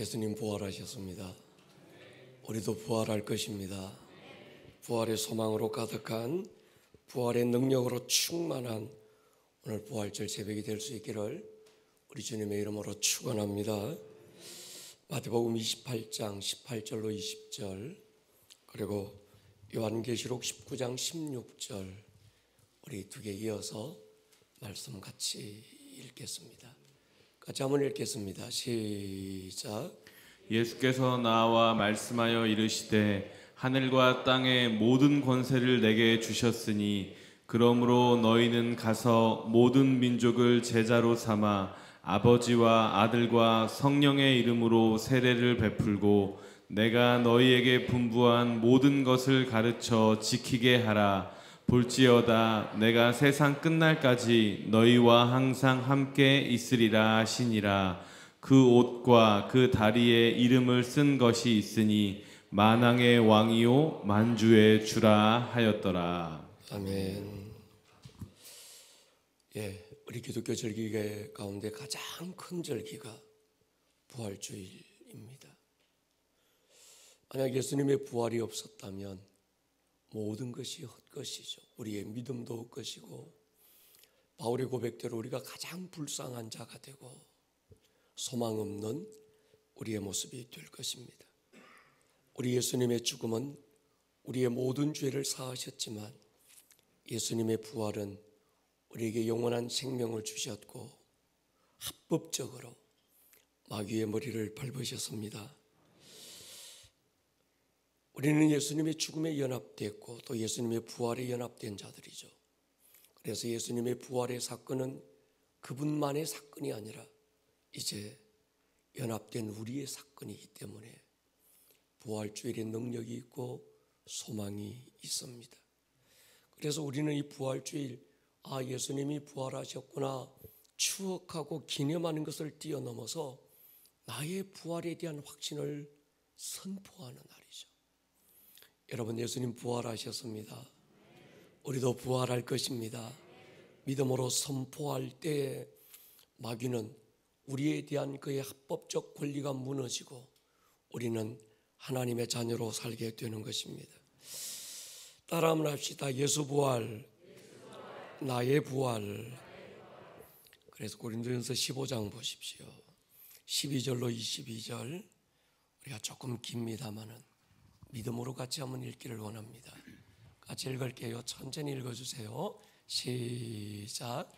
예수님 부활하셨습니다. 우리도 부활할 것입니다. 부활의 소망으로 가득한, 부활의 능력으로 충만한 오늘 부활절 새벽이 될 수 있기를 우리 주님의 이름으로 축원합니다. 마태복음 28장 18절로 20절, 그리고 요한계시록 19장 16절, 우리 두 개 이어서 말씀 같이 읽겠습니다. 같이 한번 읽겠습니다. 시작. 예수께서 나와 말씀하여 이르시되 하늘과 땅의 모든 권세를 내게 주셨으니 그러므로 너희는 가서 모든 민족을 제자로 삼아 아버지와 아들과 성령의 이름으로 세례를 베풀고 내가 너희에게 분부한 모든 것을 가르쳐 지키게 하라. 볼지어다 내가 세상 끝날까지 너희와 항상 함께 있으리라 하시니라. 그 옷과 그 다리에 이름을 쓴 것이 있으니 만왕의 왕이요 만주의 주라 하였더라. 아멘. 우리 기독교 절기 가운데 가장 큰 절기가 부활주일입니다. 만약 예수님의 부활이 없었다면 모든 것이 헛것이죠. 우리의 믿음도 헛것이고, 바울의 고백대로 우리가 가장 불쌍한 자가 되고 소망 없는 우리의 모습이 될 것입니다. 우리 예수님의 죽음은 우리의 모든 죄를 사하셨지만 예수님의 부활은 우리에게 영원한 생명을 주셨고 합법적으로 마귀의 머리를 밟으셨습니다. 우리는 예수님의 죽음에 연합됐고 또 예수님의 부활에 연합된 자들이죠. 그래서 예수님의 부활의 사건은 그분만의 사건이 아니라 이제 연합된 우리의 사건이기 때문에 부활주일의 능력이 있고 소망이 있습니다. 그래서 우리는 이 부활주일, 예수님이 부활하셨구나 추억하고 기념하는 것을 뛰어넘어서 나의 부활에 대한 확신을 선포하는 날이죠. 여러분, 예수님 부활하셨습니다. 우리도 부활할 것입니다. 믿음으로 선포할 때 마귀는 우리에 대한 그의 합법적 권리가 무너지고 우리는 하나님의 자녀로 살게 되는 것입니다. 따라 한번 합시다. 예수 부활, 나의 부활. 그래서 고린도전서 15장 보십시오. 12절로 22절, 우리가 조금 깁니다마는 믿음으로 같이 한번 읽기를 원합니다. 같이 읽을게요. 천천히 읽어주세요. 시작.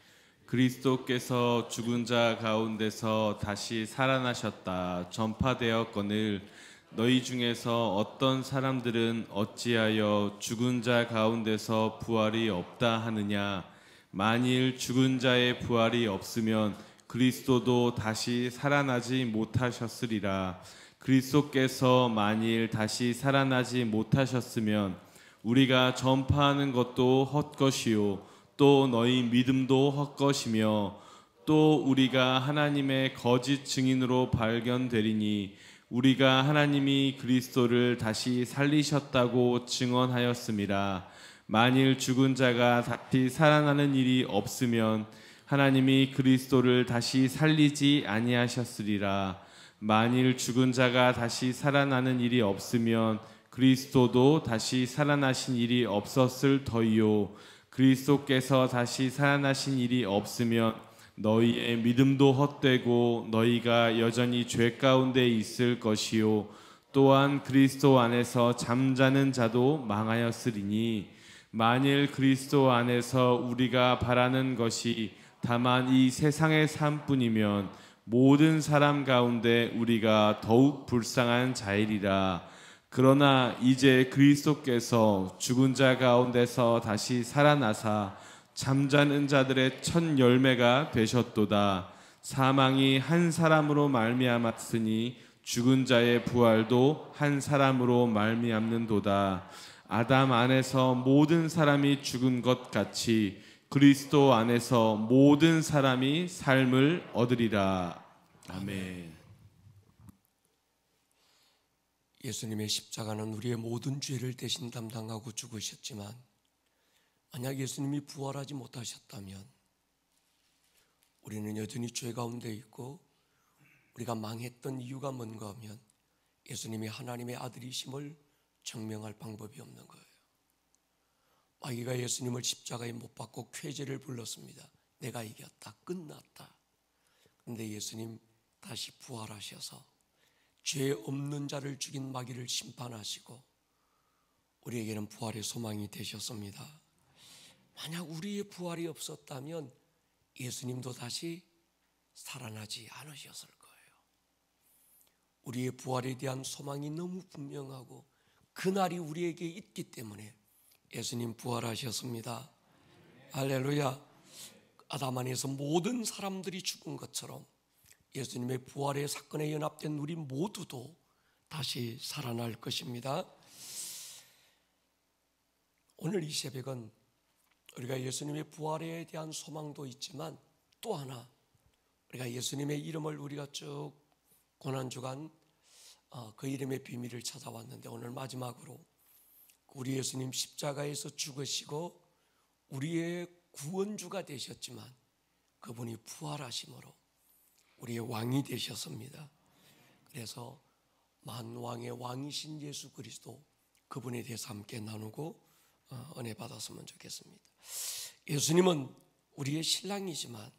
그리스도께서 죽은 자 가운데서 다시 살아나셨다 전파되었거늘 너희 중에서 어떤 사람들은 어찌하여 죽은 자 가운데서 부활이 없다 하느냐. 만일 죽은 자의 부활이 없으면 그리스도도 다시 살아나지 못하셨으리라. 그리스도께서 만일 다시 살아나지 못하셨으면 우리가 전파하는 것도 헛것이요 또 너희 믿음도 헛것이며 또 우리가 하나님의 거짓 증인으로 발견되리니 우리가 하나님이 그리스도를 다시 살리셨다고 증언하였음이라. 만일 죽은 자가 다시 살아나는 일이 없으면 하나님이 그리스도를 다시 살리지 아니하셨으리라. 만일 죽은 자가 다시 살아나는 일이 없으면 그리스도도 다시 살아나신 일이 없었을 터이요. 그리스도께서 다시 살아나신 일이 없으면 너희의 믿음도 헛되고 너희가 여전히 죄 가운데 있을 것이요. 또한 그리스도 안에서 잠자는 자도 망하였으리니 만일 그리스도 안에서 우리가 바라는 것이 다만 이 세상의 삶뿐이면 모든 사람 가운데 우리가 더욱 불쌍한 자이리라. 그러나 이제 그리스도께서 죽은 자 가운데서 다시 살아나사 잠자는 자들의 첫 열매가 되셨도다. 사망이 한 사람으로 말미암았으니 죽은 자의 부활도 한 사람으로 말미암는도다. 아담 안에서 모든 사람이 죽은 것 같이 그리스도 안에서 모든 사람이 삶을 얻으리라. 아멘. 예수님의 십자가는 우리의 모든 죄를 대신 담당하고 죽으셨지만 만약 예수님이 부활하지 못하셨다면 우리는 여전히 죄 가운데 있고 우리가 망했던 이유가 뭔가 하면 예수님이 하나님의 아들이심을 증명할 방법이 없는 거예요. 마귀가 예수님을 십자가에 못 박고 쾌제를 불렀습니다. 내가 이겼다, 끝났다. 그런데 예수님 다시 부활하셔서 죄 없는 자를 죽인 마귀를 심판하시고 우리에게는 부활의 소망이 되셨습니다. 만약 우리의 부활이 없었다면 예수님도 다시 살아나지 않으셨을 거예요. 우리의 부활에 대한 소망이 너무 분명하고 그날이 우리에게 있기 때문에 예수님 부활하셨습니다. 할렐루야. 아담 안에서 모든 사람들이 죽은 것처럼 예수님의 부활의 사건에 연합된 우리 모두도 다시 살아날 것입니다. 오늘 이 새벽은 우리가 예수님의 부활에 대한 소망도 있지만 또 하나 우리가 예수님의 이름을 우리가 쭉 고난주간 그 이름의 비밀을 찾아왔는데 오늘 마지막으로 우리 예수님 십자가에서 죽으시고 우리의 구원주가 되셨지만 그분이 부활하심으로 우리의 왕이 되셨습니다. 그래서 만왕의 왕이신 예수 그리스도 그분에 대해서 함께 나누고 은혜 받았으면 좋겠습니다. 예수님은 우리의 신랑이지만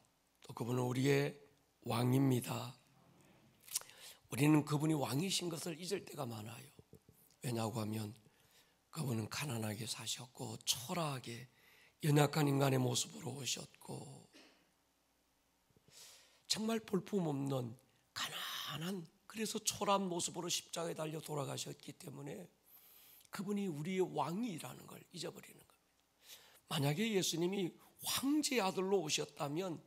또 그분은 우리의 왕입니다. 우리는 그분이 왕이신 것을 잊을 때가 많아요. 왜냐고 하면 그분은 가난하게 사셨고 초라하게 연약한 인간의 모습으로 오셨고 정말 볼품없는 가난한 그래서 초라한 모습으로 십자가에 달려 돌아가셨기 때문에 그분이 우리의 왕이라는 걸 잊어버리는 겁니다. 만약에 예수님이 황제의 아들로 오셨다면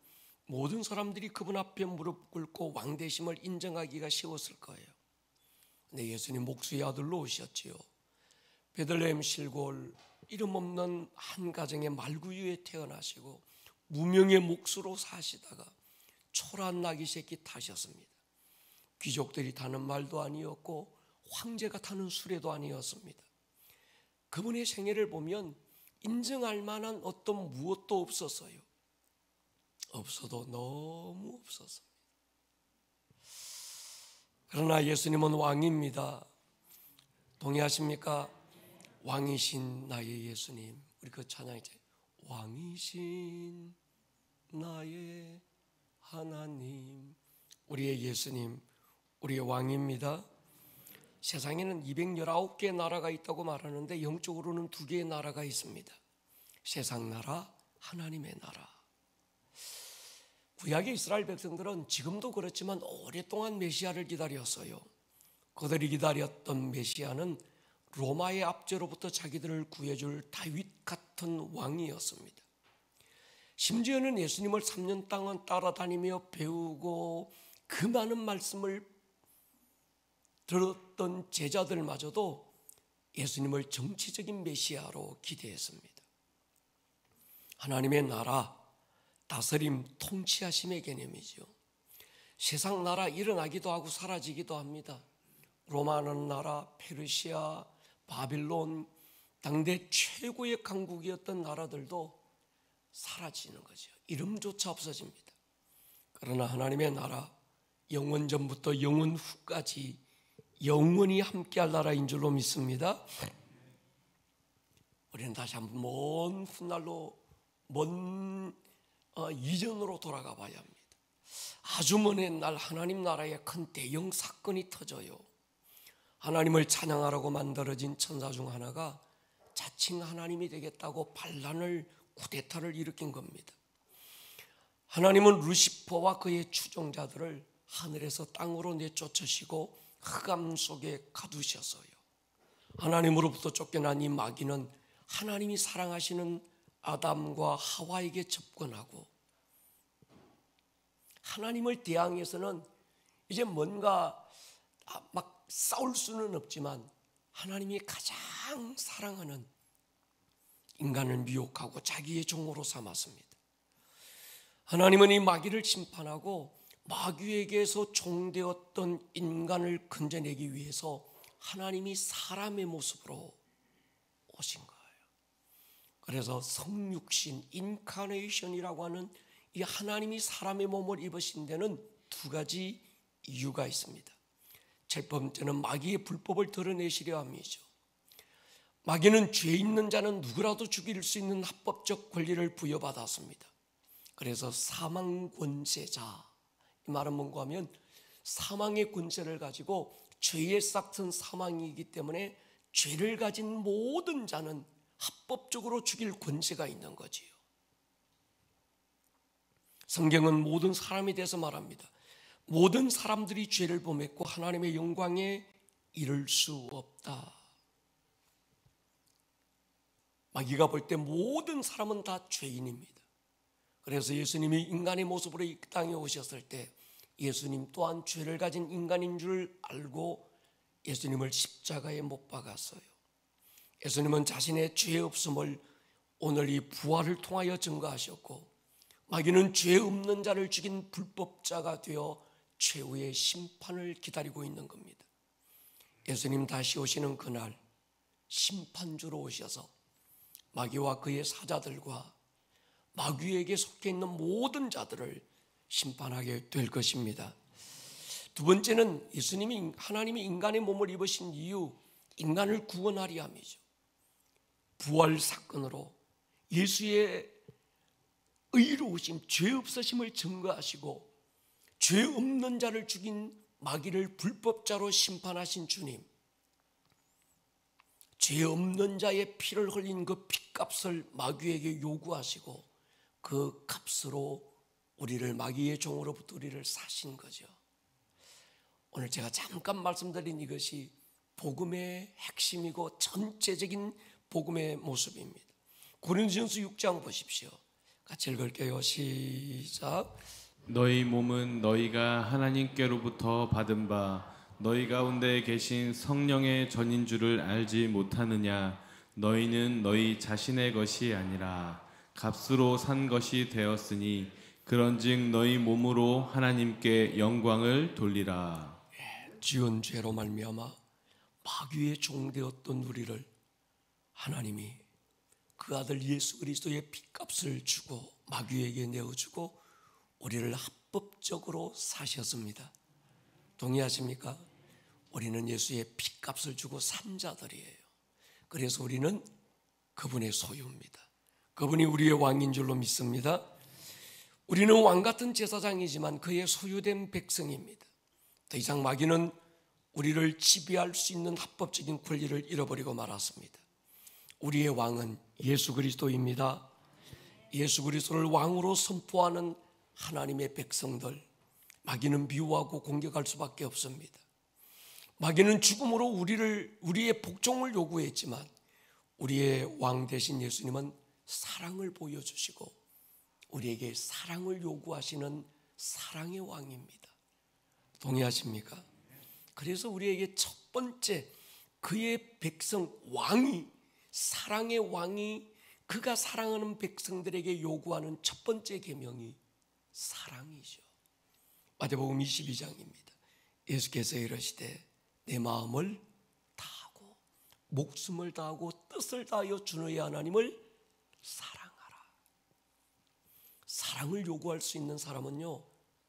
모든 사람들이 그분 앞에 무릎 꿇고 왕되심을 인정하기가 쉬웠을 거예요. 근데 예수님 목수의 아들로 오셨지요. 베들레헴 실골 이름 없는 한 가정의 말구유에 태어나시고 무명의 목수로 사시다가 초라한 나귀 새끼 타셨습니다. 귀족들이 타는 말도 아니었고 황제가 타는 수레도 아니었습니다. 그분의 생애를 보면 인정할 만한 어떤 무엇도 없었어요. 없어도 너무 없었습니다. 그러나 예수님은 왕입니다. 동의하십니까? 왕이신 나의 예수님. 우리 그 찬양이죠. 왕이신 나의 하나님. 우리의 예수님, 우리의 왕입니다. 세상에는 219개의 나라가 있다고 말하는데 영적으로는 2개의 나라가 있습니다. 세상 나라, 하나님의 나라. 구약의 이스라엘 백성들은 지금도 그렇지만 오랫동안 메시아를 기다렸어요. 그들이 기다렸던 메시아는 로마의 압제로부터 자기들을 구해줄 다윗 같은 왕이었습니다. 심지어는 예수님을 3년 동안 따라다니며 배우고 그 많은 말씀을 들었던 제자들마저도 예수님을 정치적인 메시아로 기대했습니다. 하나님의 나라, 다스림, 통치하심의 개념이죠. 세상 나라 일어나기도 하고 사라지기도 합니다. 로마는 나라, 페르시아, 바빌론, 당대 최고의 강국이었던 나라들도 사라지는 거죠. 이름조차 없어집니다. 그러나 하나님의 나라, 영원 전부터 영원 후까지 영원히 함께할 나라인 줄로 믿습니다. 우리는 다시 한번 먼 훗날로 먼 이전으로 돌아가 봐야 합니다. 아주 먼 옛날 하나님 나라에 큰 대형 사건이 터져요. 하나님을 찬양하라고 만들어진 천사 중 하나가 자칭 하나님이 되겠다고 반란을 쿠데타를 일으킨 겁니다. 하나님은 루시퍼와 그의 추종자들을 하늘에서 땅으로 내쫓으시고 흑암 속에 가두셨어요. 하나님으로부터 쫓겨난 이 마귀는 하나님이 사랑하시는 아담과 하와에게 접근하고 하나님을 대항해서는 이제 뭔가 막 싸울 수는 없지만 하나님이 가장 사랑하는 인간을 미혹하고 자기의 종으로 삼았습니다. 하나님은 이 마귀를 심판하고 마귀에게서 종되었던 인간을 건져내기 위해서 하나님이 사람의 모습으로 오신 거예요. 그래서 성육신, 인카네이션이라고 하는 이 하나님이 사람의 몸을 입으신 데는 2가지 이유가 있습니다. 첫 번째는 마귀의 불법을 드러내시려 함이죠. 마귀는 죄 있는 자는 누구라도 죽일 수 있는 합법적 권리를 부여받았습니다. 그래서 사망 권세자, 이 말은 뭔가 하면 사망의 권세를 가지고 죄의 싹은 사망이기 때문에 죄를 가진 모든 자는 합법적으로 죽일 권세가 있는 거지요. 성경은 모든 사람에 대해서 말합니다. 모든 사람들이 죄를 범했고 하나님의 영광에 이를 수 없다. 마귀가 볼 때 모든 사람은 다 죄인입니다. 그래서 예수님이 인간의 모습으로 이 땅에 오셨을 때 예수님 또한 죄를 가진 인간인 줄 알고 예수님을 십자가에 못 박았어요. 예수님은 자신의 죄 없음을 오늘 이 부활을 통하여 증거하셨고, 마귀는 죄 없는 자를 죽인 불법자가 되어 최후의 심판을 기다리고 있는 겁니다. 예수님 다시 오시는 그날 심판주로 오셔서 마귀와 그의 사자들과 마귀에게 속해 있는 모든 자들을 심판하게 될 것입니다. 두 번째는 예수님이 하나님이 인간의 몸을 입으신 이유, 인간을 구원하리 함이죠. 부활 사건으로 예수의 의로우심, 죄 없으심을 증거하시고 죄 없는 자를 죽인 마귀를 불법자로 심판하신 주님, 죄 없는 자의 피를 흘린 그 피값을 마귀에게 요구하시고 그 값으로 우리를 마귀의 종으로부터 우리를 사신 거죠. 오늘 제가 잠깐 말씀드린 이것이 복음의 핵심이고 전체적인 복음의 모습입니다. 고린도전서 6장 보십시오. 같이 읽을게요. 시작. 너희 몸은 너희가 하나님께로부터 받은 바 너희 가운데 계신 성령의 전인 줄을 알지 못하느냐. 너희는 너희 자신의 것이 아니라 값으로 산 것이 되었으니 그런즉 너희 몸으로 하나님께 영광을 돌리라. 지은 죄로 말미암아 마귀의 종되었던 우리를 하나님이 그 아들 예수 그리스도의 핏값을 주고 마귀에게 내어주고 우리를 합법적으로 사셨습니다. 동의하십니까? 우리는 예수의 핏값을 주고 산 자들이에요. 그래서 우리는 그분의 소유입니다. 그분이 우리의 왕인 줄로 믿습니다. 우리는 왕 같은 제사장이지만 그의 소유된 백성입니다. 더 이상 마귀는 우리를 지배할 수 있는 합법적인 권리를 잃어버리고 말았습니다. 우리의 왕은 예수 그리스도입니다. 예수 그리스도를 왕으로 선포하는 하나님의 백성들, 마귀는 미워하고 공격할 수밖에 없습니다. 마귀는 죽음으로 우리의 복종을 요구했지만 우리의 왕 되신 예수님은 사랑을 보여주시고 우리에게 사랑을 요구하시는 사랑의 왕입니다. 동의하십니까? 그래서 우리에게 첫 번째 그의 백성 왕이, 사랑의 왕이 그가 사랑하는 백성들에게 요구하는 첫 번째 계명이 사랑이죠. 마태복음 22장입니다. 예수께서 이르시되 내 마음을 다하고 목숨을 다하고 뜻을 다하여 주 너희 하나님을 사랑하라. 사랑을 요구할 수 있는 사람은요,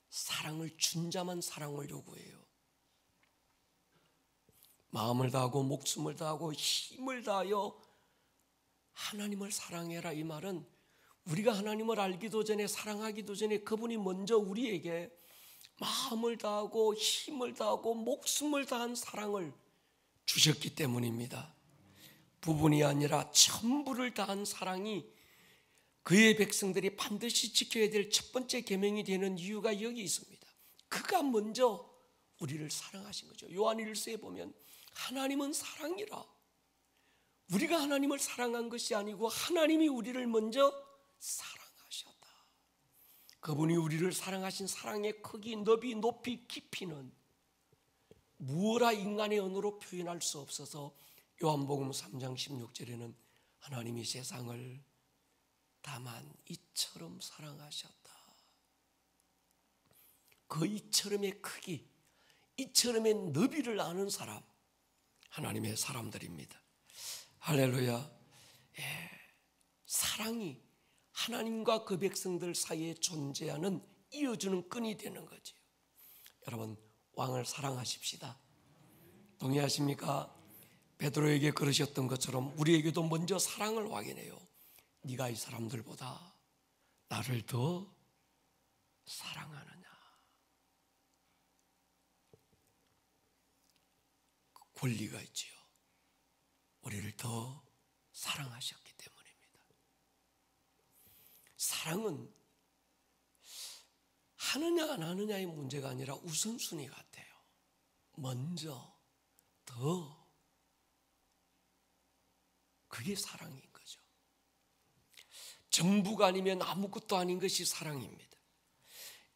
사랑을 준 자만 사랑을 요구해요. 마음을 다하고 목숨을 다하고 힘을 다하여 하나님을 사랑해라. 이 말은 우리가 하나님을 알기도 전에, 사랑하기도 전에 그분이 먼저 우리에게 마음을 다하고 힘을 다하고 목숨을 다한 사랑을 주셨기 때문입니다. 부분이 아니라 전부를 다한 사랑이 그의 백성들이 반드시 지켜야 될 첫 번째 계명이 되는 이유가 여기 있습니다. 그가 먼저 우리를 사랑하신 거죠. 요한일서에 보면 하나님은 사랑이라. 우리가 하나님을 사랑한 것이 아니고 하나님이 우리를 먼저 사랑하셨다. 그분이 우리를 사랑하신 사랑의 크기, 너비, 높이, 깊이는 무어라 인간의 언어로 표현할 수 없어서 요한복음 3장 16절에는 하나님이 세상을 다만 이처럼 사랑하셨다. 그 이처럼의 크기, 이처럼의 너비를 아는 사람, 하나님의 사람들입니다. 할렐루야. 사랑이 하나님과 그 백성들 사이에 존재하는 이어주는 끈이 되는 거죠. 여러분, 왕을 사랑하십시다. 동의하십니까? 베드로에게 그러셨던 것처럼 우리에게도 먼저 사랑을 확인해요. 네가 이 사람들보다 나를 더 사랑하느냐. 그 권리가 있지요. 우리를 더 사랑하셨기 때문입니다. 사랑은 하느냐 안 하느냐의 문제가 아니라 우선순위 같아요. 먼저, 더. 그게 사랑인 거죠. 전부가 아니면 아무것도 아닌 것이 사랑입니다.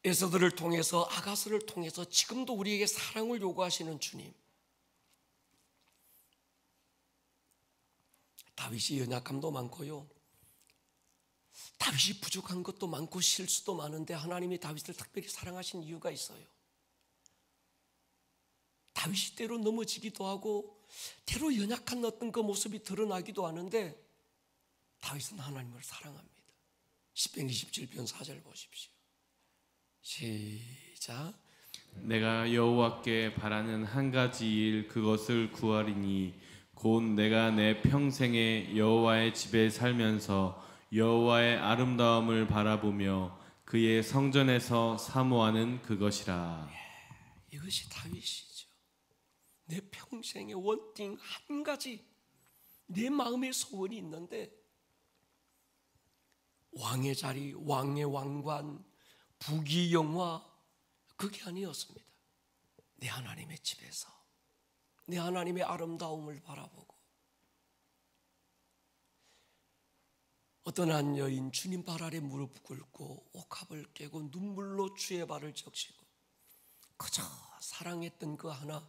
에서들을 통해서, 아가스를 통해서 지금도 우리에게 사랑을 요구하시는 주님. 다윗이 연약함도 많고요, 다윗이 부족한 것도 많고 실수도 많은데 하나님이 다윗을 특별히 사랑하신 이유가 있어요. 다윗이 때로 넘어지기도 하고 때로 연약한 어떤 그 모습이 드러나기도 하는데 다윗은 하나님을 사랑합니다. 시편 27편 4절 보십시오. 시작. 내가 여호와께 바라는 한 가지 일 그것을 구하리니 곧 내가 내 평생에 여호와의 집에 살면서 여호와의 아름다움을 바라보며 그의 성전에서 사모하는 그것이라. 이것이 다윗이죠. 내 평생의 원띵 한 가지, 내 마음의 소원이 있는데 왕의 자리, 왕의 왕관, 부귀영화 그게 아니었습니다. 내 하나님의 집에서 내 하나님의 아름다움을 바라보고, 어떤 한 여인 주님 발 아래 무릎 꿇고 옥합을 깨고 눈물로 주의 발을 적시고 그저 사랑했던 그 하나,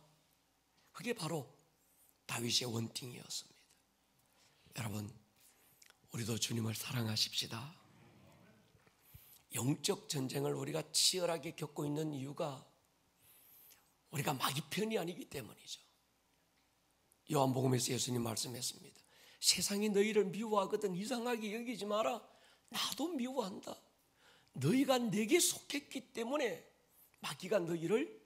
그게 바로 다윗의 원팅이었습니다. 여러분, 우리도 주님을 사랑하십시다. 영적 전쟁을 우리가 치열하게 겪고 있는 이유가 우리가 마귀 편이 아니기 때문이죠. 요한복음에서 예수님 말씀했습니다. 세상이 너희를 미워하거든 이상하게 여기지 마라. 나도 미워한다. 너희가 내게 속했기 때문에 마귀가 너희를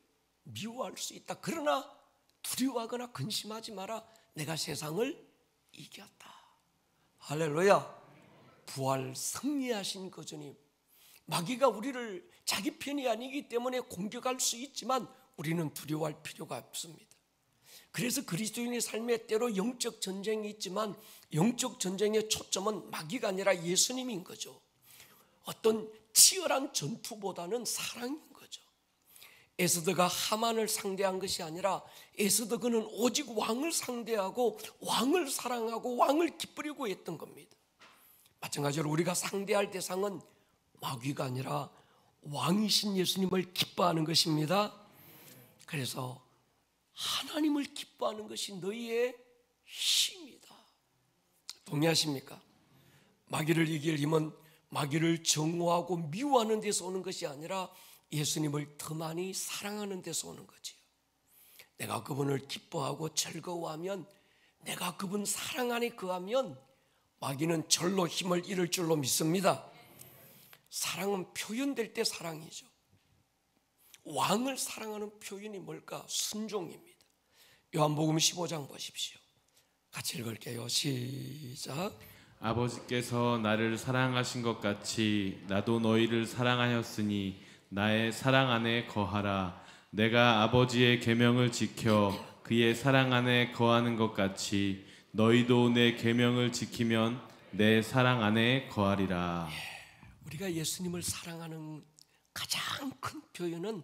미워할 수 있다. 그러나 두려워하거나 근심하지 마라. 내가 세상을 이겼다. 할렐루야. 부활 승리하신 그 주님. 마귀가 우리를 자기 편이 아니기 때문에 공격할 수 있지만 우리는 두려워할 필요가 없습니다. 그래서 그리스도인의 삶에 때로 영적 전쟁이 있지만 영적 전쟁의 초점은 마귀가 아니라 예수님인 거죠. 어떤 치열한 전투보다는 사랑인 거죠. 에스더가 하만을 상대한 것이 아니라 에스더 그는 오직 왕을 상대하고 왕을 사랑하고 왕을 기쁘리고 했던 겁니다. 마찬가지로 우리가 상대할 대상은 마귀가 아니라 왕이신 예수님을 기뻐하는 것입니다. 그래서 하나님을 기뻐하는 것이 너희의 힘이다. 동의하십니까? 마귀를 이길 힘은 마귀를 정오하고 미워하는 데서 오는 것이 아니라 예수님을 더 많이 사랑하는 데서 오는 거지요. 내가 그분을 기뻐하고 즐거워하면, 내가 그분 사랑 안에 거하면 마귀는 절로 힘을 잃을 줄로 믿습니다. 사랑은 표현될 때 사랑이죠. 왕을 사랑하는 표현이 뭘까? 순종입니다. 요한복음 15장 보십시오. 같이 읽을게요. 시작. 아버지께서 나를 사랑하신 것 같이 나도 너희를 사랑하였으니 나의 사랑 안에 거하라. 내가 아버지의 계명을 지켜 그의 사랑 안에 거하는 것 같이 너희도 내 계명을 지키면 내 사랑 안에 거하리라. 우리가 예수님을 사랑하는 가장 큰 표현은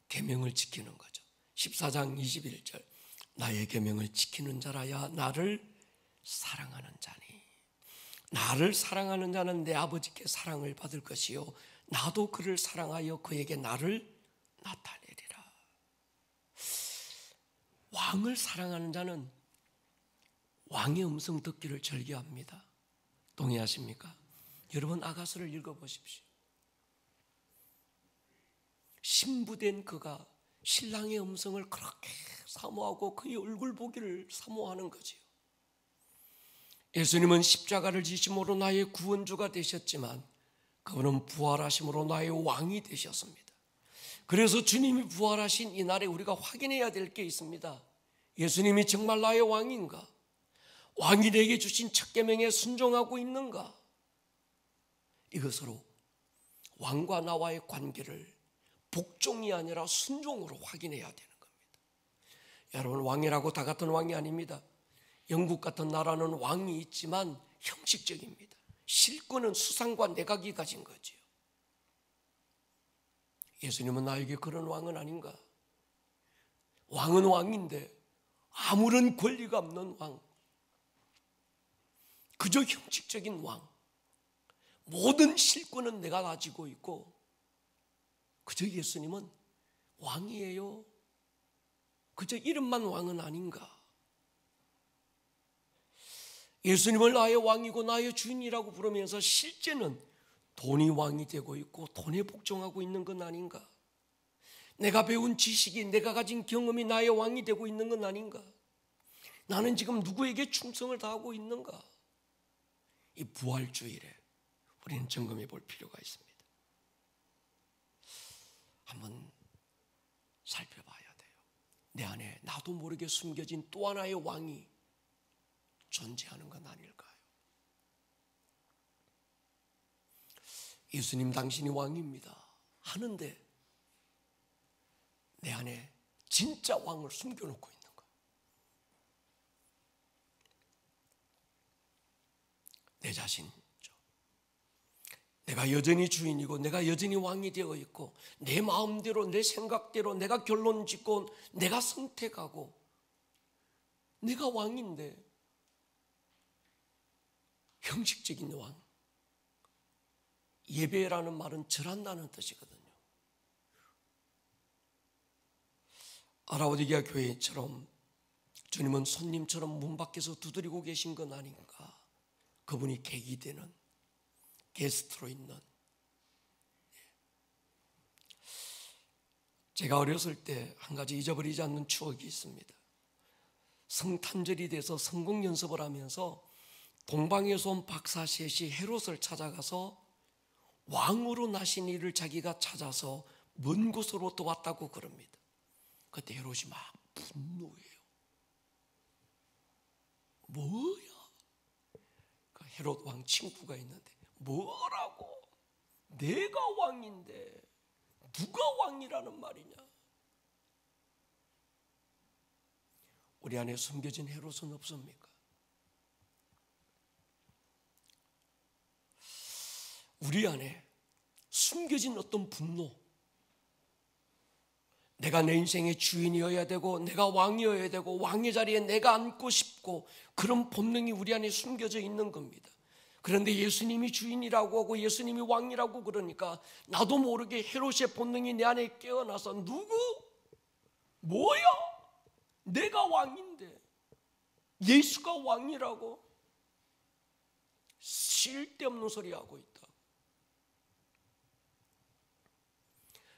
계명을 지키는 거죠. 14장 21절. 나의 계명을 지키는 자라야 나를 사랑하는 자니. 나를 사랑하는 자는 내 아버지께 사랑을 받을 것이요 나도 그를 사랑하여 그에게 나를 나타내리라. 왕을 사랑하는 자는 왕의 음성 듣기를 즐겨합니다. 동의하십니까? 여러분 아가서를 읽어보십시오. 신부된 그가 신랑의 음성을 그렇게 사모하고 그의 얼굴 보기를 사모하는 거지요. 예수님은 십자가를 지심으로 나의 구원주가 되셨지만 그분은 부활하심으로 나의 왕이 되셨습니다. 그래서 주님이 부활하신 이 날에 우리가 확인해야 될 게 있습니다. 예수님이 정말 나의 왕인가? 왕이 내게 주신 첫 계명에 순종하고 있는가? 이것으로 왕과 나와의 관계를 복종이 아니라 순종으로 확인해야 되는 겁니다. 여러분, 왕이라고 다 같은 왕이 아닙니다. 영국 같은 나라는 왕이 있지만 형식적입니다. 실권은 수상과 내각이 가진 거지요. 예수님은 나에게 그런 왕은 아닌가? 왕은 왕인데 아무런 권리가 없는 왕, 그저 형식적인 왕, 모든 실권은 내가 가지고 있고 그저 예수님은 왕이에요. 그저 이름만 왕은 아닌가? 예수님을 나의 왕이고 나의 주인이라고 부르면서 실제는 돈이 왕이 되고 있고 돈에 복종하고 있는 건 아닌가? 내가 배운 지식이, 내가 가진 경험이 나의 왕이 되고 있는 건 아닌가? 나는 지금 누구에게 충성을 다하고 있는가? 이 부활주일에 우리는 점검해 볼 필요가 있습니다. 한번 살펴봐야 돼요. 내 안에 나도 모르게 숨겨진 또 하나의 왕이 존재하는 건 아닐까요? 예수님 당신이 왕입니다 하는데 내 안에 진짜 왕을 숨겨놓고 있는 거예요. 내 자신이죠. 내가 여전히 주인이고 내가 여전히 왕이 되어 있고 내 마음대로 내 생각대로 내가 결론 짓고 내가 선택하고 내가 왕인데 형식적인 왕, 예배라는 말은 절한다는 뜻이거든요. 아라오디게아 교회처럼 주님은 손님처럼 문 밖에서 두드리고 계신 건 아닌가? 그분이 객이 되는, 게스트로 있는. 제가 어렸을 때 한 가지 잊어버리지 않는 추억이 있습니다. 성탄절이 돼서 성공 연습을 하면서 동방에서 온 박사 셋이 헤롯을 찾아가서 왕으로 나신 이를 자기가 찾아서 먼 곳으로부터 왔다고 그럽니다. 그때 헤롯이 막 분노해요. 뭐야? 그 헤롯 왕 친구가 있는데 뭐라고? 내가 왕인데 누가 왕이라는 말이냐? 우리 안에 숨겨진 헤롯은 없습니까? 우리 안에 숨겨진 어떤 분노, 내가 내 인생의 주인이어야 되고 내가 왕이어야 되고 왕의 자리에 내가 앉고 싶고 그런 본능이 우리 안에 숨겨져 있는 겁니다. 그런데 예수님이 주인이라고 하고 예수님이 왕이라고 그러니까 나도 모르게 헤롯의 본능이 내 안에 깨어나서 누구? 뭐야? 내가 왕인데 예수가 왕이라고? 쓸데없는 소리 하고 있다.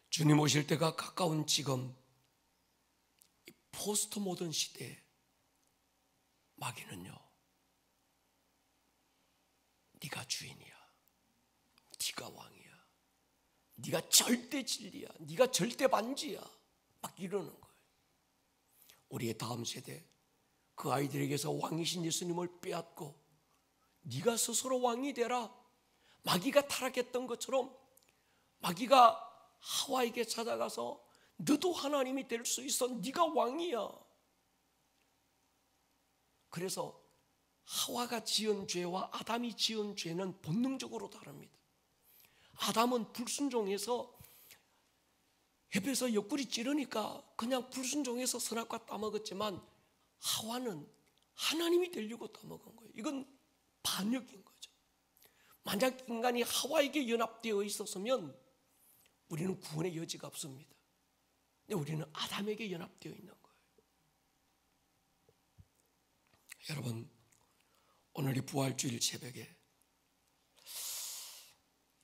주님 오실 때가 가까운 지금 이 포스트 모던 시대에 마귀는요, 네가 주인이야, 네가 왕이야, 네가 절대 진리야, 네가 절대 반지야, 막 이러는 거예요. 우리의 다음 세대 그 아이들에게서 왕이신 예수님을 빼앗고 네가 스스로 왕이 되라, 마귀가 타락했던 것처럼 마귀가 하와에게 찾아가서 너도 하나님이 될 수 있어, 네가 왕이야. 그래서 하와가 지은 죄와 아담이 지은 죄는 본능적으로 다릅니다. 아담은 불순종해서 옆에서 옆구리 찌르니까 그냥 불순종해서 선악과 따먹었지만 하와는 하나님이 되려고 따먹은 거예요. 이건 반역인 거죠. 만약 인간이 하와에게 연합되어 있었으면 우리는 구원의 여지가 없습니다. 근데 우리는 아담에게 연합되어 있는 거예요. 여러분, 오늘 이 부활주일 새벽에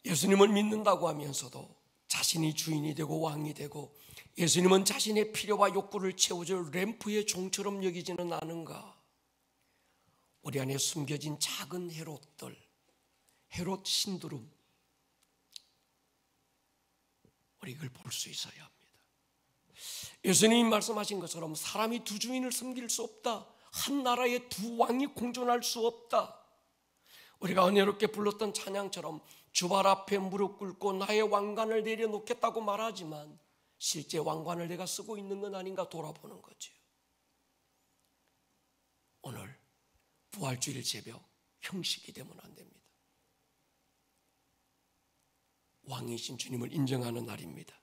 예수님을 믿는다고 하면서도 자신이 주인이 되고 왕이 되고 예수님은 자신의 필요와 욕구를 채워줄 램프의 종처럼 여기지는 않은가? 우리 안에 숨겨진 작은 헤롯들, 헤롯 신두름, 우리 이걸 볼 수 있어야 합니다. 예수님이 말씀하신 것처럼 사람이 두 주인을 섬길 수 없다. 한 나라에 두 왕이 공존할 수 없다. 우리가 은혜롭게 불렀던 찬양처럼 주발 앞에 무릎 꿇고 나의 왕관을 내려놓겠다고 말하지만 실제 왕관을 내가 쓰고 있는 건 아닌가 돌아보는 거죠. 오늘 부활주일 새벽 형식이 되면 안 됩니다. 왕이신 주님을 인정하는 날입니다.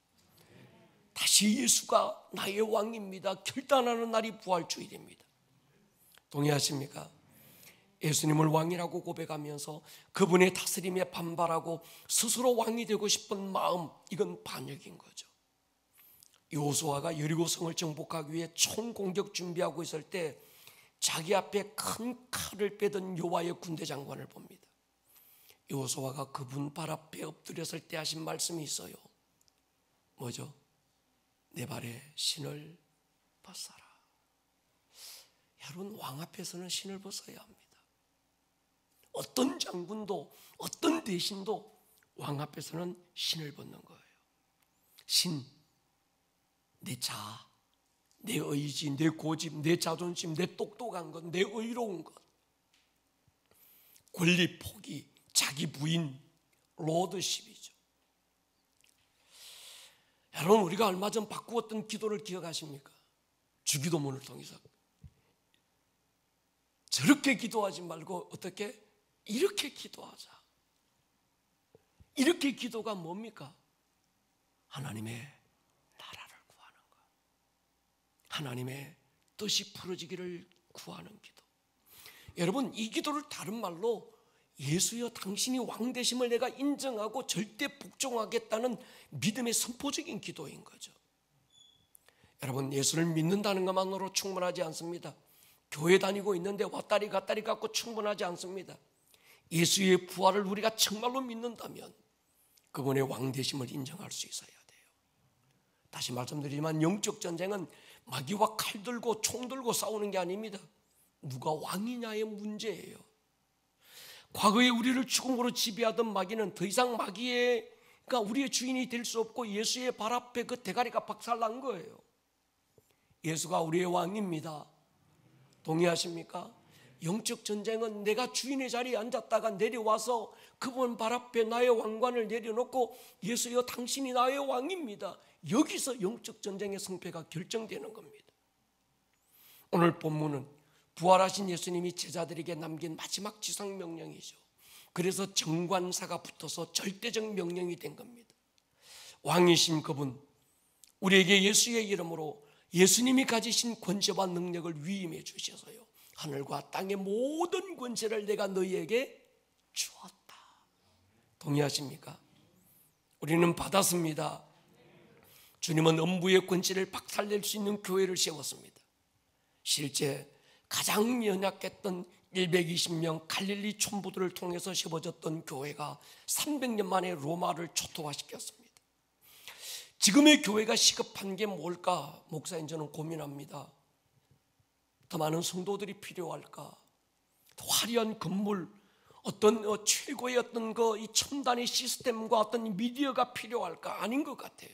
다시 예수가 나의 왕입니다. 결단하는 날이 부활주일입니다. 동의하십니까? 예수님을 왕이라고 고백하면서 그분의 다스림에 반발하고 스스로 왕이 되고 싶은 마음, 이건 반역인 거죠. 여호수아가 여리고성을 정복하기 위해 총공격 준비하고 있을 때 자기 앞에 큰 칼을 빼던 요아의 군대 장관을 봅니다. 여호수아가 그분 발 앞에 엎드렸을 때 하신 말씀이 있어요. 뭐죠? 내 발에 신을 벗어라. 여러분, 왕 앞에서는 신을 벗어야 합니다. 어떤 장군도 어떤 대신도 왕 앞에서는 신을 벗는 거예요. 신, 내 자아, 내 의지, 내 고집, 내 자존심, 내 똑똑한 것, 내 의로운 것, 권리 포기, 자기 부인, 로드십이죠. 여러분, 우리가 얼마 전 바꾸었던 기도를 기억하십니까? 주기도문을 통해서 저렇게 기도하지 말고 어떻게? 이렇게 기도하자. 이렇게 기도가 뭡니까? 하나님의 나라를 구하는 것, 하나님의 뜻이 풀어지기를 구하는 기도. 여러분, 이 기도를 다른 말로 예수여 당신이 왕 되심을 내가 인정하고 절대 복종하겠다는 믿음의 선포적인 기도인 거죠. 여러분, 예수를 믿는다는 것만으로 충분하지 않습니다. 교회 다니고 있는데 왔다리 갔다리 갖고 충분하지 않습니다. 예수의 부활을 우리가 정말로 믿는다면 그분의 왕 되심을 인정할 수 있어야 돼요. 다시 말씀드리지만 영적 전쟁은 마귀와 칼 들고 총 들고 싸우는 게 아닙니다. 누가 왕이냐의 문제예요. 과거에 우리를 죽음으로 지배하던 마귀는 더 이상 마귀가 우리의 주인이 될 수 없고 예수의 발 앞에 그 대가리가 박살난 거예요. 예수가 우리의 왕입니다. 동의하십니까? 영적 전쟁은 내가 주인의 자리에 앉았다가 내려와서 그분 발 앞에 나의 왕관을 내려놓고 예수여 당신이 나의 왕입니다. 여기서 영적 전쟁의 승패가 결정되는 겁니다. 오늘 본문은 부활하신 예수님이 제자들에게 남긴 마지막 지상명령이죠. 그래서 정관사가 붙어서 절대적 명령이 된 겁니다. 왕이신 그분, 우리에게 예수의 이름으로 예수님이 가지신 권세와 능력을 위임해 주셔서요, 하늘과 땅의 모든 권세를 내가 너희에게 주었다. 동의하십니까? 우리는 받았습니다. 주님은 음부의 권세를 박살낼 수 있는 교회를 세웠습니다. 실제 가장 연약했던 120명 갈릴리 촌부들을 통해서 세워졌던 교회가 300년 만에 로마를 초토화시켰습니다. 지금의 교회가 시급한 게 뭘까? 목사님, 저는 고민합니다. 더 많은 성도들이 필요할까? 더 화려한 건물, 어떤 최고의 어떤 이 첨단의 시스템과 어떤 미디어가 필요할까? 아닌 것 같아요.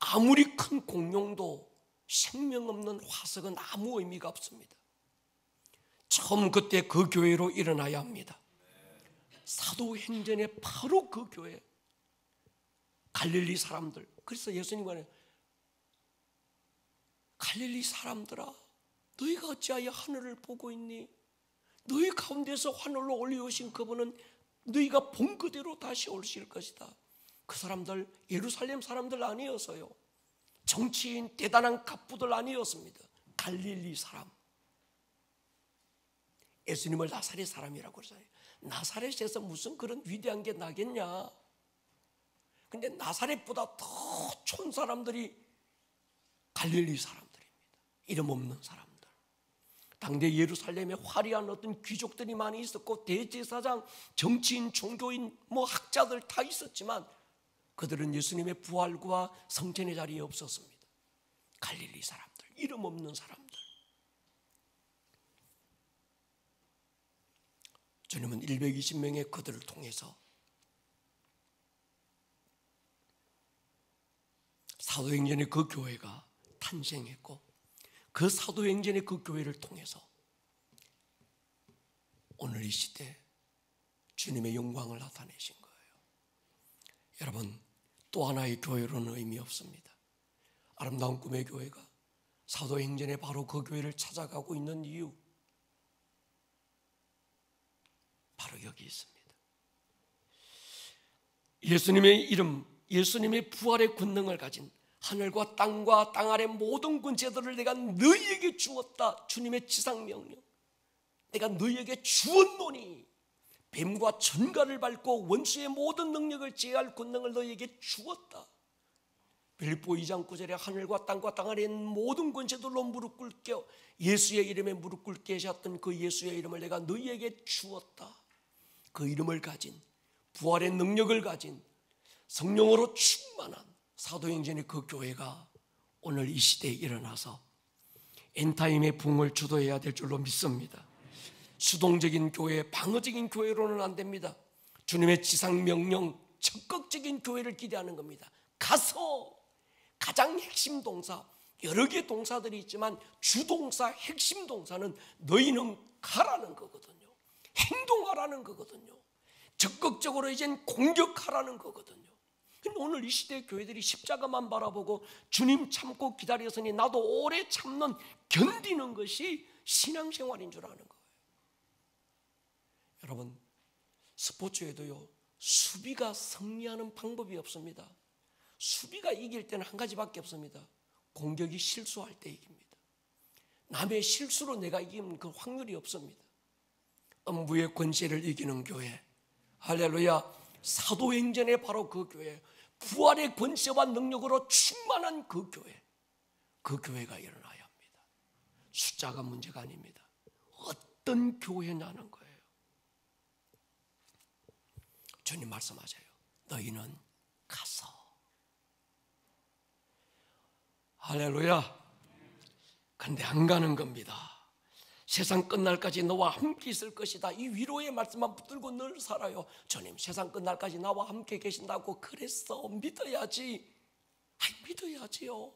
아무리 큰 공룡도 생명 없는 화석은 아무 의미가 없습니다. 처음 그때 그 교회로 일어나야 합니다. 사도행전에 바로 그 교회, 갈릴리 사람들. 그래서 예수님과 갈릴리 사람들아, 너희가 어찌하여 하늘을 보고 있니? 너희 가운데서 하늘로 올려오신 그분은 너희가 본 그대로 다시 오실 것이다. 그 사람들 예루살렘 사람들 아니었어요. 정치인 대단한 갑부들 아니었습니다. 갈릴리 사람. 예수님을 나사렛 사람이라고 그러잖아요. 나사렛에서 무슨 그런 위대한 게 나겠냐? 근데 나사렛보다 더 촌 사람들이 갈릴리 사람들입니다. 이름 없는 사람들. 당대 예루살렘에 화려한 어떤 귀족들이 많이 있었고 대제사장, 정치인, 종교인, 학자들 다 있었지만 그들은 예수님의 부활과 성전의 자리에 없었습니다. 갈릴리 사람들, 이름 없는 사람들. 주님은 120명의 그들을 통해서 사도행전의 그 교회가 탄생했고 그 사도행전의 그 교회를 통해서 오늘 이 시대 주님의 영광을 나타내신 거예요. 여러분, 또 하나의 교회로는 의미 없습니다. 아름다운 꿈의 교회가 사도행전에 바로 그 교회를 찾아가고 있는 이유, 바로 여기 있습니다. 예수님의 이름, 예수님의 부활의 권능을 가진 하늘과 땅과 땅 아래 모든 권세들을 내가 너희에게 주었다. 주님의 지상명령, 내가 너희에게 주었노니 뱀과 전갈을 밟고 원수의 모든 능력을 제할 권능을 너희에게 주었다. 빌립보 2장 9절에 하늘과 땅과 땅 아래 있는 모든 권세들로 무릎 꿇게 예수의 이름에 무릎 꿇게 하셨던 그 예수의 이름을 내가 너희에게 주었다. 그 이름을 가진, 부활의 능력을 가진, 성령으로 충만한 사도행전의 그 교회가 오늘 이 시대에 일어나서 엔타임의 부흥을 주도해야 될 줄로 믿습니다. 수동적인 교회, 방어적인 교회로는 안 됩니다. 주님의 지상명령, 적극적인 교회를 기대하는 겁니다. 가서 가장 핵심 동사, 여러 개의 동사들이 있지만 주동사, 핵심 동사는 너희는 가라는 거거든요. 행동하라는 거거든요. 적극적으로 이젠 공격하라는 거거든요. 근데 오늘 이 시대의 교회들이 십자가만 바라보고 주님 참고 기다렸으니 나도 오래 참는, 견디는 것이 신앙생활인 줄 아는 거예요. 여러분, 스포츠에도요, 수비가 승리하는 방법이 없습니다. 수비가 이길 때는 한 가지밖에 없습니다. 공격이 실수할 때 이깁니다. 남의 실수로 내가 이기는 그 확률이 없습니다. 음부의 권세를 이기는 교회, 할렐루야. 사도행전의 바로 그 교회, 부활의 권세와 능력으로 충만한 그 교회, 그 교회가 일어나야 합니다. 숫자가 문제가 아닙니다. 어떤 교회냐는 거예요. 주님 말씀하세요. 너희는 가서. 할렐루야. 근데 안 가는 겁니다. 세상 끝날까지 너와 함께 있을 것이다. 이 위로의 말씀만 붙들고 늘 살아요. 주님, 세상 끝날까지 나와 함께 계신다고 그랬어. 믿어야지. 믿어야지요.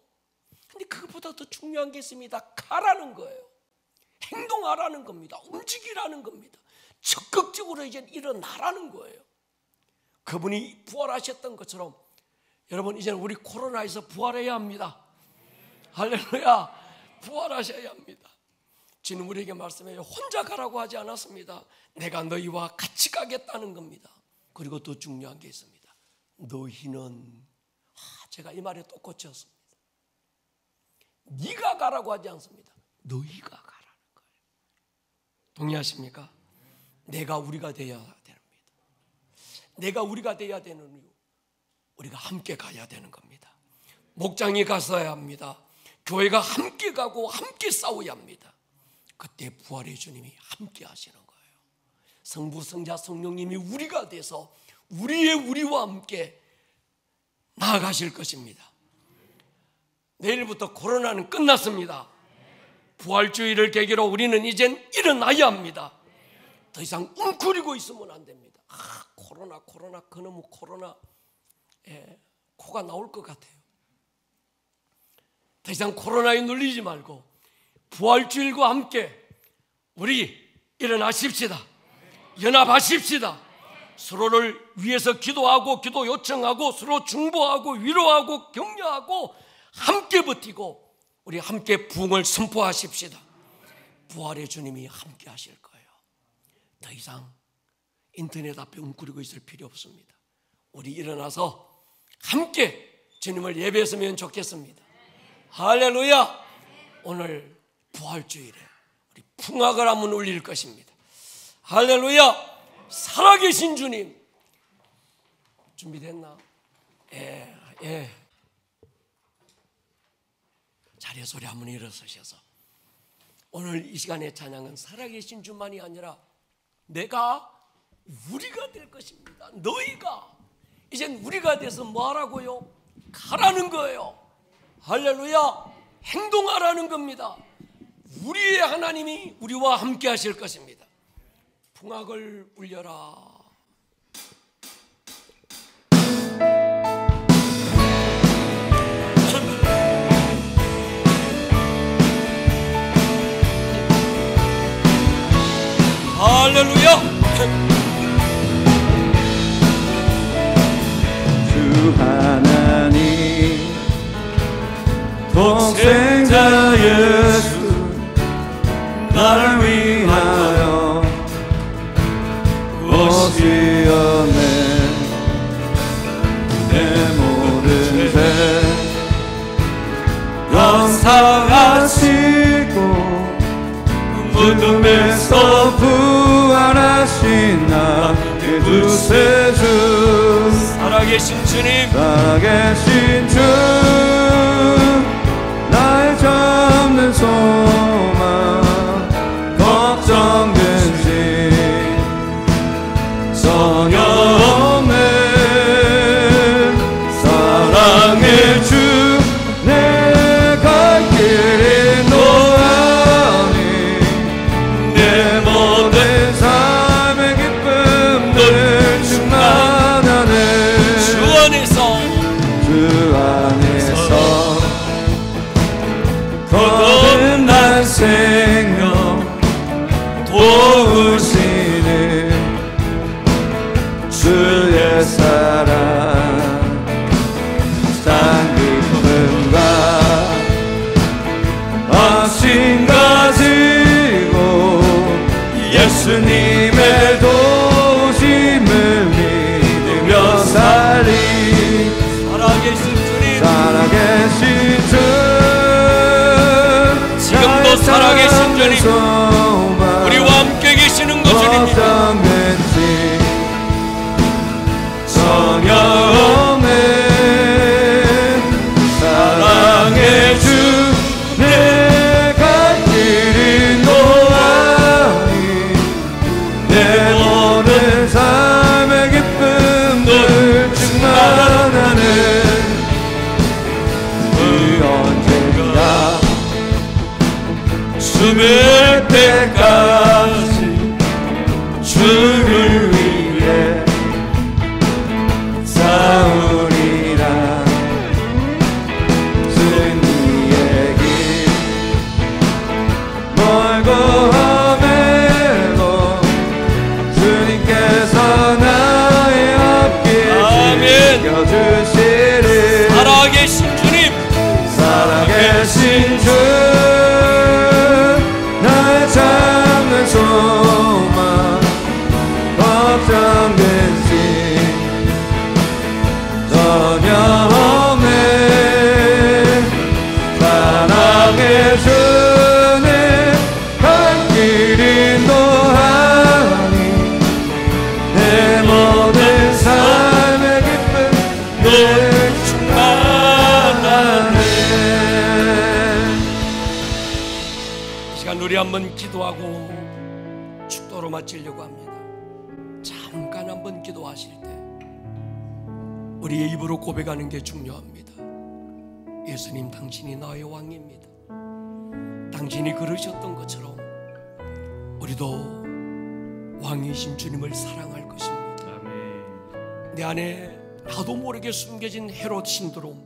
근데 그것보다 더 중요한 게 있습니다. 가라는 거예요. 행동하라는 겁니다. 움직이라는 겁니다. 적극적으로 이제 일어나라는 거예요. 그분이 부활하셨던 것처럼 여러분, 이제는 우리 코로나에서 부활해야 합니다. 할렐루야. 부활하셔야 합니다. 주님 우리에게 말씀해요. 혼자 가라고 하지 않았습니다. 내가 너희와 같이 가겠다는 겁니다. 그리고 더 중요한 게 있습니다. 너희는, 제가 이 말에 또 꽂혔습니다. 네가 가라고 하지 않습니다. 너희가 가라는 거예요. 동의하십니까? 내가 우리가 되어야 됩니다. 내가 우리가 되어야 되는 이유, 우리가 함께 가야 되는 겁니다. 목장이 갔어야 합니다. 교회가 함께 가고 함께 싸워야 합니다. 그때 부활의 주님이 함께 하시는 거예요. 성부, 성자, 성령님이 우리가 돼서 우리와 함께 나아가실 것입니다. 내일부터 코로나는 끝났습니다. 부활주의를 계기로 우리는 이젠 일어나야 합니다. 더 이상 웅크리고 있으면 안 됩니다. 코로나 그놈의 코로나, 코가 나올 것 같아요. 더 이상 코로나에 눌리지 말고 부활주일과 함께 우리 일어나십시다. 연합하십시다. 서로를 위해서 기도하고 기도 요청하고 서로 중보하고 위로하고 격려하고 함께 버티고 우리 함께 부흥을 선포하십시다. 부활의 주님이 함께 하실 거예요. 더 이상 인터넷 앞에 웅크리고 있을 필요 없습니다. 우리 일어나서 함께 주님을 예배했으면 좋겠습니다. 할렐루야. 오늘 부활주일에 우리 풍악을 한번 울릴 것입니다. 할렐루야. 살아계신 주님, 준비됐나? 자리에 소리 한번 일어서셔서 오늘 이 시간의 찬양은 살아계신 주만이 아니라 우리가 될 것입니다. 너희가 이젠 우리가 돼서 뭐 하라고요? 가라는 거예요. 할렐루야. 행동하라는 겁니다. 우리의 하나님이 우리와 함께 하실 것입니다. 풍악을 울려라. 할렐루야. 주 하나님 독생자 예수 나를 위하여 오시었네. 내 모든 죄 감사하시고 무덤에서 부활하신 나의 구세주 살아계신 주님, 살아계신 주 나의 잡는 소망 걱정된 지 전혀 없네. 사랑의 주 내 갈 길이 노하니 내 모든 삶의 기쁨들 충만하네. 주 안에서 거듭난 생명 도우시는 주의 사랑 산 기쁨과 확신 가지고 예수님의 도우심을 믿으며 살리. 살아계신 주님, 살아계신 주 지금도 살아계신 주님, 우리와 함께 계시는 것 주님입니다. 전혀 없네. 사랑의 주 내 갈 길이 노하니 내 모든 삶의 기쁨들 충만하네. 그 언젠가 숨을 때까지 주를 위해 싸우리라. 승리의 길 멀고 험해도 주님께서 나의 앞길 지켜주시리. 살아계신 주님, 살아계신 주 나의 잡는 소망 걱정된 지 전혀 없네. 사랑의 주님 갈 길이 노하니 내 모든 삶의 기쁨 늘 충만하네. 이 시간 우리 한번 기도하고 축도로 마치려고 합니다. 잠깐 한번 기도하실 때 우리의 입으로 고백하는 게 중요합니다. 예수님, 당신이 나의 왕입니다. 당신이 그러셨던 것처럼 우리도 왕이신 주님을 사랑할 것입니다. 내 안에 나도 모르게 숨겨진 헤롯 신드롬,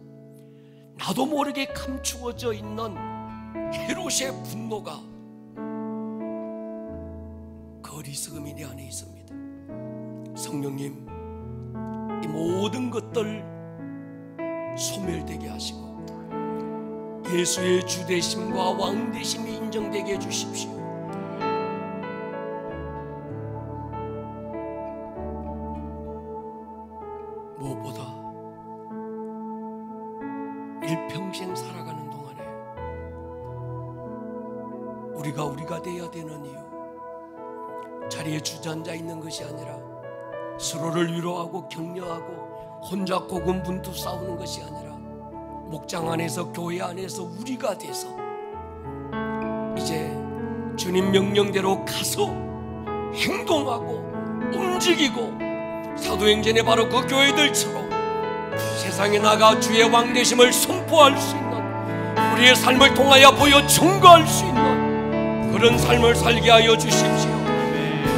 나도 모르게 감추어져 있는 헤롯의 분노가, 그 어리석음이 내 안에 있습니다. 성령님, 이 모든 것들 소멸되게 하시고 예수의 주되심과 왕되심이 인정되게 해주십시오. 무엇보다 일평생 살아가는 동안에 우리가 되어야 되는 이유, 자리에 주저앉아 있는 것이 아니라 서로를 위로하고 격려하고 혼자 고군분투 싸우는 것이 아니라 목장 안에서, 교회 안에서 우리가 돼서 이제 주님 명령대로 가서 행동하고 움직이고 사도행전에 바로 그 교회들처럼 세상에 나가 주의 왕되심을 선포할 수 있는, 우리의 삶을 통하여 보여 증거할 수 있는 그런 삶을 살게 하여 주십시오.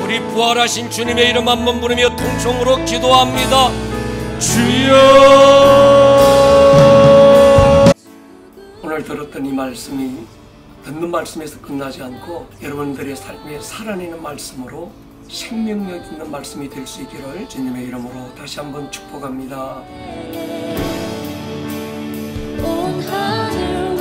우리 부활하신 주님의 이름 한번 부르며 통성으로 기도합니다. 주여. 오늘 들었던 이 말씀이 듣는 말씀에서 끝나지 않고 여러분들의 삶에 살아내는 말씀으로 생명력 있는 말씀이 될 수 있기를 주님의 이름으로 다시 한번 축복합니다. 온 하늘